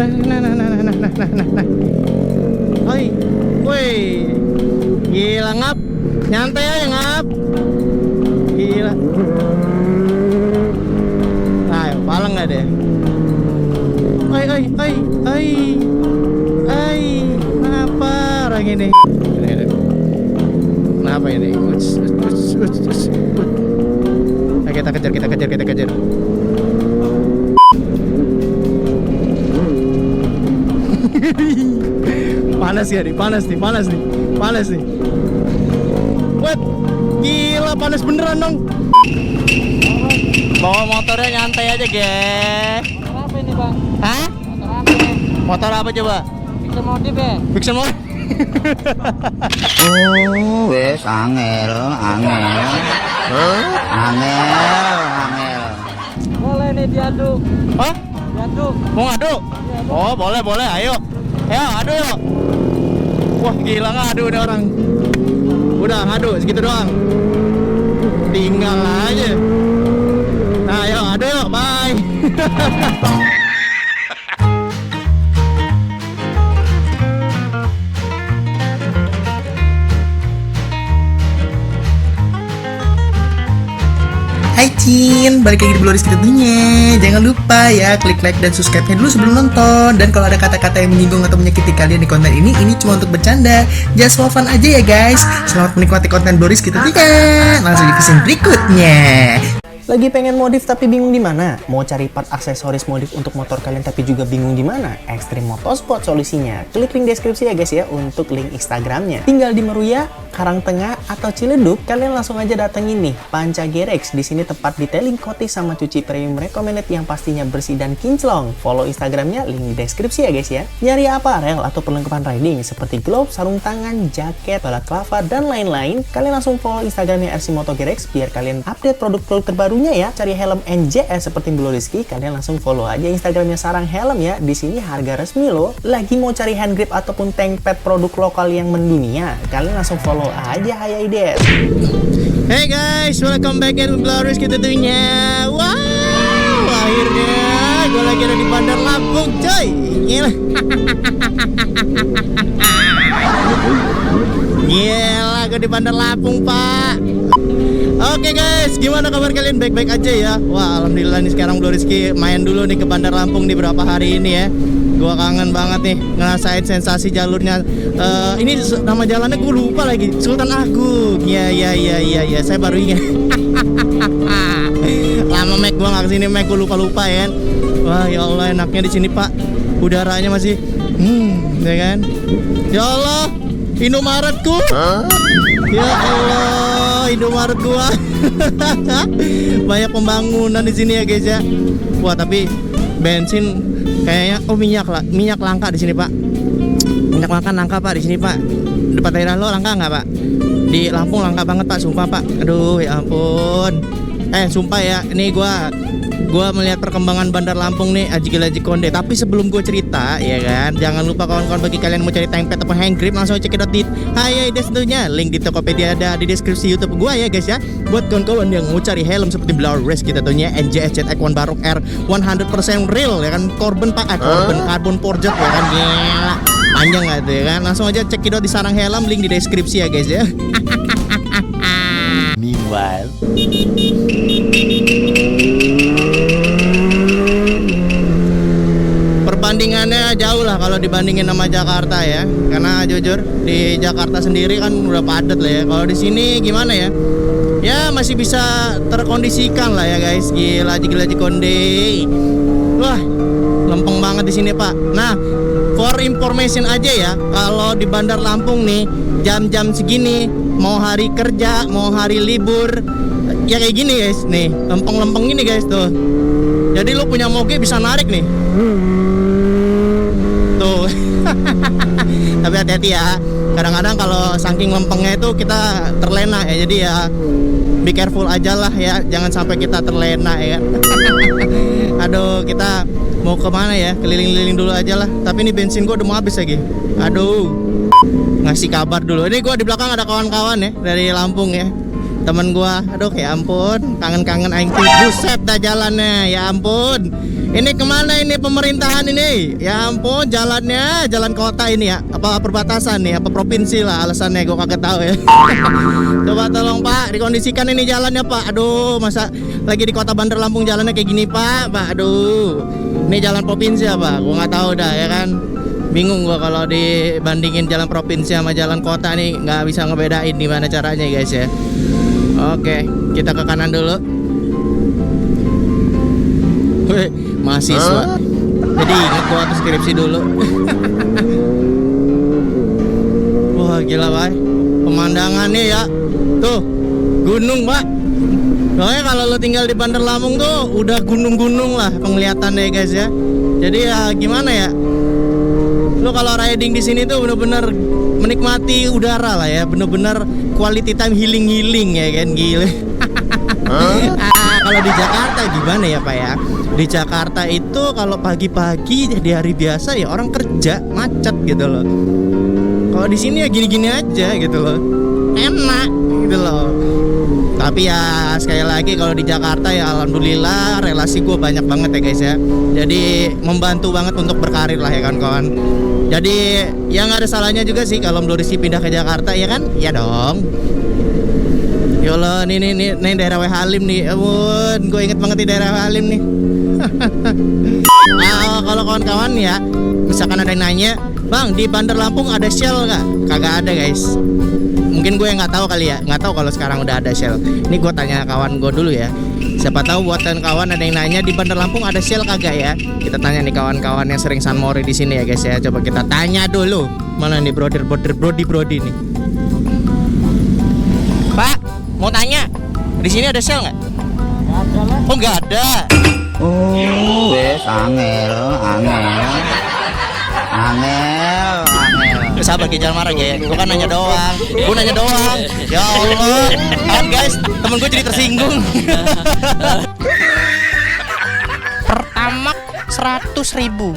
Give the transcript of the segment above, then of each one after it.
Nah. Oi, woi, gila ngap, nyantai aja ngap, gila. Ayo, palang nggak deh? Oi, kenapa orang ini? Kenapa ini? Ayo kita kejar. Panas nih. What? Gila, panas beneran dong. Bawa motornya nyantai aja, guys. Apa ini, Bang? Hah? Motor apa coba? Fiction modif ya? Fiction modif. Oh, wes angel. Boleh nih diaduk. Hah? Diaduk. Mau ngadu? Oh, boleh. Ayo. Ya, adu yuk. Wah, gila ngadu nih orang. Udah ngadu segitu doang. Tinggal aja. Nah, ayo adu yuk. Bye. Hai Cin, balik lagi di Bloriski tentunya. Jangan lupa ya klik like dan subscribe-nya dulu sebelum nonton. Dan kalau ada kata-kata yang menyinggung atau menyakiti kalian di konten ini cuma untuk bercanda. Just for fun aja ya guys. Selamat menikmati konten Bloriski tentunya. Langsung di video berikutnya. Lagi pengen modif tapi bingung di mana? Mau cari part aksesoris modif untuk motor kalian tapi juga bingung di mana? Extreme Motorsport solusinya. Klik link deskripsi ya guys ya untuk link Instagramnya. Tinggal di Meruya, Karangtengah atau Ciledug, kalian langsung aja datengin nih Panca Gerex. Di sini tempat detailing coating sama cuci premium recommended yang pastinya bersih dan kinclong. Follow Instagramnya, link di deskripsi ya guys ya. Nyari aparel atau perlengkapan riding seperti glove, sarung tangan, jaket, balaclava dan lain-lain, kalian langsung follow Instagramnya RC Moto Gerex biar kalian update produk-produk terbarunya ya. Cari helm NJS seperti Bloriski, kalian langsung follow aja Instagramnya Sarang Helm ya. Di sini harga resmi loh. Lagi mau cari hand grip ataupun tank pad produk lokal yang mendunia, kalian langsung follow aja Hayai Des. Hey guys, welcome back to Bloriski tentunya. Wow, akhirnya gue lagi ada di Bandar Lampung, coy. Gila, gue di Bandar Lampung, Pak. Oke guys, gimana kabar kalian? Baik-baik aja ya? Wah, alhamdulillah nih sekarang Bloriski main dulu nih ke Bandar Lampung nih berapa hari ini ya. Gua kangen banget nih ngerasain sensasi jalurnya. Ini nama jalannya gue lupa lagi. Sultan Agung. Ya, saya baru ingat. Lama Mac gua nggak kesini, Mac gue lupa ya. Wah, ya Allah enaknya di sini Pak. Udaranya masih, ya kan? Ya Allah, Indomaretku. Ya Allah, Indomaret gua. Banyak pembangunan di sini ya guys ya. Wah, tapi bensin kayaknya minyak langka di sini Pak. Minyak langka Pak di sini Pak. Depan daerah lo langka nggak Pak? Di Lampung langka banget Pak, sumpah Pak. Aduh ya ampun. Sumpah ya, ini gua melihat perkembangan Bandar Lampung nih Aji Konde. Tapi sebelum gue cerita ya kan, jangan lupa kawan-kawan bagi kalian mau cari tank pad ataupun hand grip langsung cekidot di Hayai Des tentunya. Link di Tokopedia ada di deskripsi YouTube gua ya guys ya. Buat kawan-kawan yang mau cari helm seperti Bloriski tentunya NJS ZX1 Barok R 100% real ya kan, carbon forged ya kan, gila. Panjang gak tuh ya kan? Langsung aja cekidot di Sarang Helm, link di deskripsi ya guys ya. Meanwhile, perbandingannya jauh lah kalau dibandingin sama Jakarta ya. Karena jujur di Jakarta sendiri kan udah padat lah ya. Kalau di sini gimana ya? Ya masih bisa terkondisikan lah ya guys. Gila Konde. Wah, lempeng banget di sini Pak. Nah, for information aja ya, kalau di Bandar Lampung nih jam-jam segini, mau hari kerja, mau hari libur, ya kayak gini guys, nih lempeng-lempeng gini guys tuh. Jadi lo punya moge bisa narik nih. Tuh. Tapi hati-hati ya. Kadang-kadang kalau saking lempengnya itu kita terlena ya. Jadi ya be careful aja lah ya. Jangan sampai kita terlena ya. Aduh, kita mau kemana ya? Keliling-keliling dulu aja lah. Tapi ini bensin gue udah mau habis lagi. Aduh, ngasih kabar dulu. Ini gue di belakang ada kawan-kawan ya dari Lampung ya. Temen gue, aduh ya ampun, kangen-kangen aing tuh. Buset dah jalannya, ya ampun. Ini kemana ini pemerintahan ini? Ya ampun, jalannya jalan kota ini ya. Apa perbatasan nih? Apa provinsi lah alasannya? Gue kagak tahu ya. Coba tolong Pak, dikondisikan ini jalannya Pak. Aduh, masa lagi di kota Bandar Lampung jalannya kayak gini Pak? Pak, aduh. Ini jalan provinsi apa? Gue nggak tahu dah ya kan. Bingung gue kalau dibandingin jalan provinsi sama jalan kota nih, nggak bisa ngebedain gimana caranya guys ya. Oke, kita ke kanan dulu. Wih, mahasiswa. Jadi ingat gua waktu skripsi dulu. Wah gila Pak, pemandangannya ya. Tuh, gunung Pak. Soalnya kalau lo tinggal di Bandar Lampung tuh udah gunung-gunung lah penglihatannya guys ya. Jadi ya gimana ya, lo kalau riding di sini tuh bener-bener menikmati udara lah ya, bener-bener quality time healing ya kan, gila. Kalau di Jakarta gimana ya Pak ya? Di Jakarta itu kalau pagi-pagi di hari biasa ya orang kerja macet gitu loh. Kalau di sini ya gini-gini aja gitu loh, enak gitu loh. Tapi ya sekali lagi kalau di Jakarta ya alhamdulillah relasi gue banyak banget ya guys ya. Jadi membantu banget untuk berkarir lah ya kawan-kawan. Jadi ya nggak ada salahnya juga sih kalau Blo Rizky pindah ke Jakarta ya kan? Ya dong. Ya Allah, nih daerah W Halim nih. Ampun, gue inget banget di daerah W Halim nih. Kalau kawan-kawan ya, misalkan ada yang nanya, Bang di Bandar Lampung ada Shell nggak? Kagak ada guys. Mungkin gue yang nggak tahu kali ya, nggak tahu kalau sekarang udah ada Shell. Ini gue tanya kawan gue dulu ya. Siapa tahu buat kawan ada yang nanya di Bandar Lampung ada Shell kagak ya? Kita tanya nih kawan-kawan yang sering sunmori di sini ya guys ya. Coba kita tanya dulu. Mana nih brody nih. Pak, mau tanya, di sini ada Shell nggak? Ada lah. Oh nggak ada. Oh wes angel. Sabar Ki, jangan marah ya. Gue kan nanya doang. Ya Allah, kan guys, temen gue jadi tersinggung. Pertamax 100.000.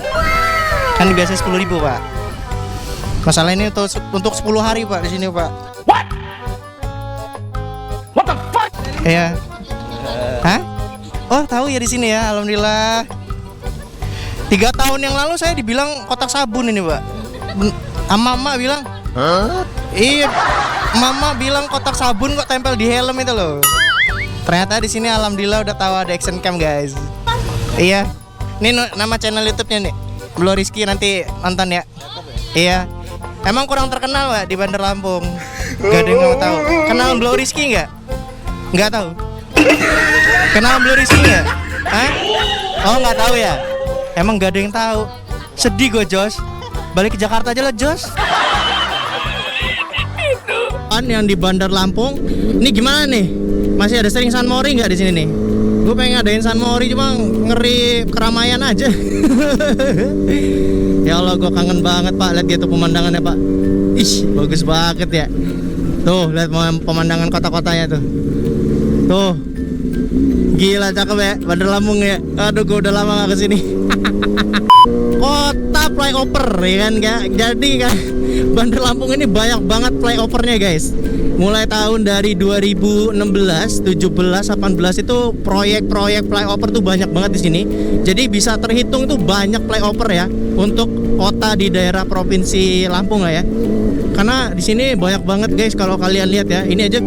Kan biasanya 10.000 Pak. Masalah ini untuk 10 hari Pak di sini Pak. What the fuck? Iya. Hah? Oh tahu ya di sini ya, alhamdulillah. 3 tahun yang lalu saya dibilang kotak sabun ini Pak. Mama bilang, iya, Mama bilang kotak sabun kok tempel di helm itu loh. Ternyata di sini alhamdulillah udah tahu ada action cam guys. Iya, ini nama channel YouTube-nya nih, Blo Rizky, nanti nonton ya. Iya, emang kurang terkenal Pak di Bandar Lampung. Gak ada yang nggak tahu. Kenal Blo Rizky nggak? Nggak tahu. Kenal Blo Rizky nggak? Hah? Oh nggak tahu ya? Emang gak ada yang tahu. Sedih gue Jos. Balik ke Jakarta aja lah Jos. Kan yang di Bandar Lampung, ini gimana nih? Masih ada sering sunmori nggak di sini nih? Gue pengen ngadain sunmori cuma ngeri keramaian aja. Ya Allah, gue kangen banget Pak. Lihat gitu pemandangannya Pak. Ih, bagus banget ya. Tuh, lihat pemandangan kota-kotanya tuh. Tuh, gila cakep ya, Bandar Lampung ya. Aduh, gue udah lama gak kesini. Kota flyover ya kan, jadi kan Bandar Lampung ini banyak banget flyovernya guys. Mulai tahun dari 2016, 17, 18 itu proyek-proyek flyover tuh banyak banget di sini. Jadi bisa terhitung tuh banyak flyover ya untuk kota di daerah provinsi Lampung lah ya. Karena di sini banyak banget guys kalau kalian lihat ya. Ini aja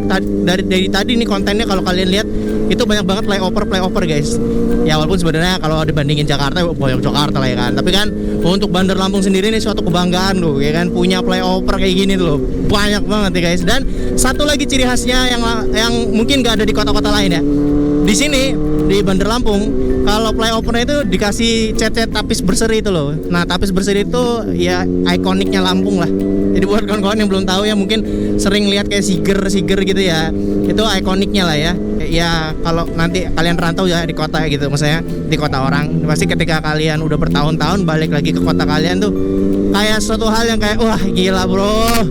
dari tadi nih kontennya kalau kalian lihat itu banyak banget flyover guys. Ya walaupun sebenarnya kalau dibandingin Jakarta banyak Jakarta lah ya kan. Tapi kan untuk Bandar Lampung sendiri ini suatu kebanggaan loh ya kan, punya flyover kayak gini tuh loh. Banyak banget ya guys. Dan satu lagi ciri khasnya yang mungkin gak ada di kota-kota lain ya. Di sini di Bandar Lampung kalau flyovernya itu dikasih cat tapis berseri itu loh. Nah tapis berseri itu ya ikoniknya Lampung lah. Jadi buat kawan-kawan yang belum tahu ya mungkin sering lihat kayak siger gitu ya. Itu ikoniknya lah ya. Ya kalau nanti kalian rantau ya di kota gitu, maksudnya di kota orang, pasti ketika kalian udah bertahun-tahun balik lagi ke kota kalian tuh kayak suatu hal yang kayak wah gila bro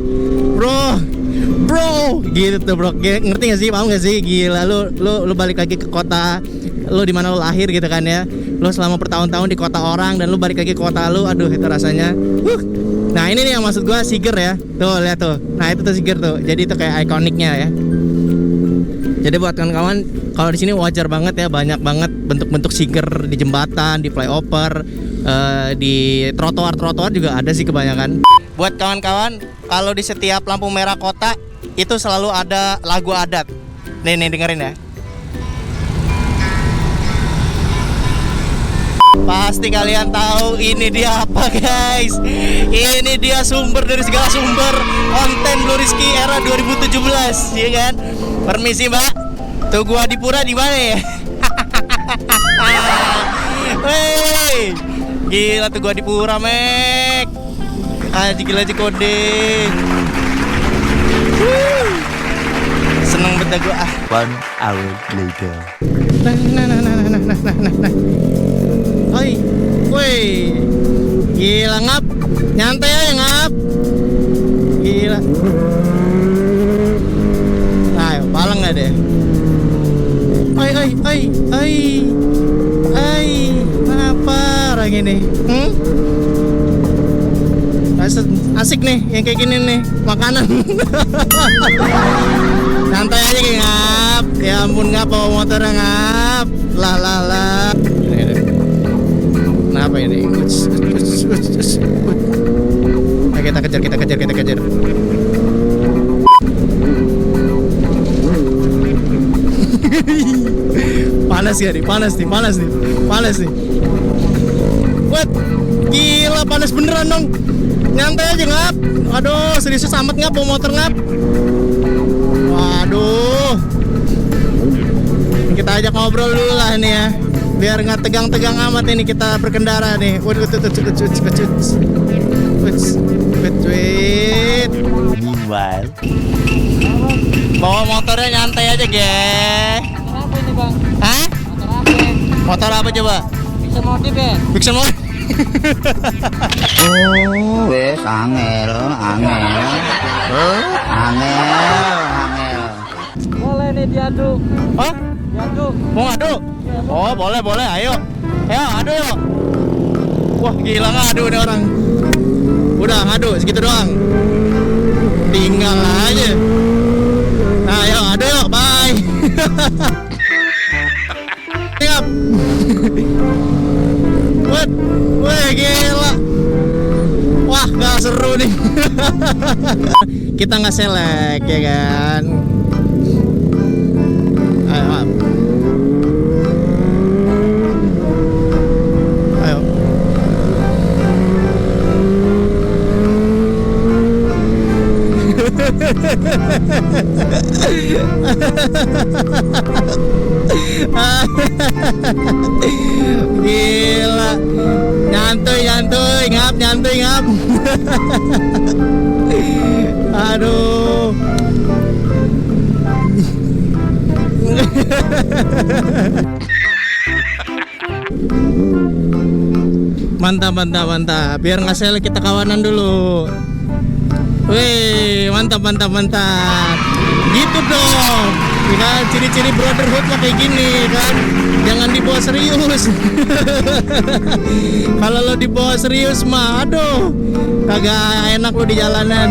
gitu tuh bro. Ngerti gak sih, paham gak sih? Gila lu balik lagi ke kota lu di mana lu lahir gitu kan ya. Lu selama bertahun-tahun di kota orang dan lu balik lagi ke kota lu, aduh itu rasanya Nah ini nih yang maksud gua siger ya. Tuh lihat tuh. Nah itu tuh siger tuh. Jadi itu kayak ikoniknya ya. Jadi buat kawan-kawan, kalau di sini wajar banget ya, banyak banget bentuk-bentuk siger di jembatan, di flyover, di trotoar-trotoar juga ada sih kebanyakan. Buat kawan-kawan, kalau di setiap lampu merah kota itu selalu ada lagu adat. Nih dengerin ya. Pasti kalian tahu ini dia apa, guys. Ini dia sumber dari segala sumber konten Blue Rizky era 2017, ya kan? Permisi, Mbak. Tugu Adipura di mana ya? Wey, gila Tugu Adipura, Mek. Gila aja kode. Seneng banget gua. 1 hour later. Nah. Oi, woi, gila ngap, nyantai aja ngap, gila. Ayo, palang nggak deh? Apa orang ini? Asik nih, yang kayak gini nih, makanan. Santai aja kayak ngap, ya ampun ngap, bawa motornya ngap, lah. Kenapa ini? Nah, kita kejar. Panas ya nih, panas nih. What? Gila, panas beneran dong. Nyantai aja ngap. Aduh, serius amat ngap, bawa motor ngap. Waduh. Kita ajak ngobrol dulu lah nih ya, biar nggak tegang-tegang amat ini kita berkendara nih. Meanwhile, bawa motornya nyantai aja, ge. Motor apa ini bang? Hah? Motor apa? Motor apa coba? Bisa modif ya? Bixen mau? oh wes angel. Boleh nih diaduk. Hah? Diaduk. Mau ngadu? Oh boleh, ayo. Ya adu yuk. Wah gila ngadu nih orang. Udah ngadu segitu doang. Tinggal aja. Nah ayo adu yuk, bye. Siap. Wah gila. Wah gak seru nih. Kita nggak selek ya kan. Ayo. Gila. Nyantuy ngap. Aduh. Mantap. Biar nggak selek kita kawanan dulu. Wih, mantap. Gitu dong. Ya kan, ciri-ciri brotherhood mah kayak gini kan. Jangan dibawa serius. Kalau lo dibawa serius mah, aduh, kagak enak lo di jalanan.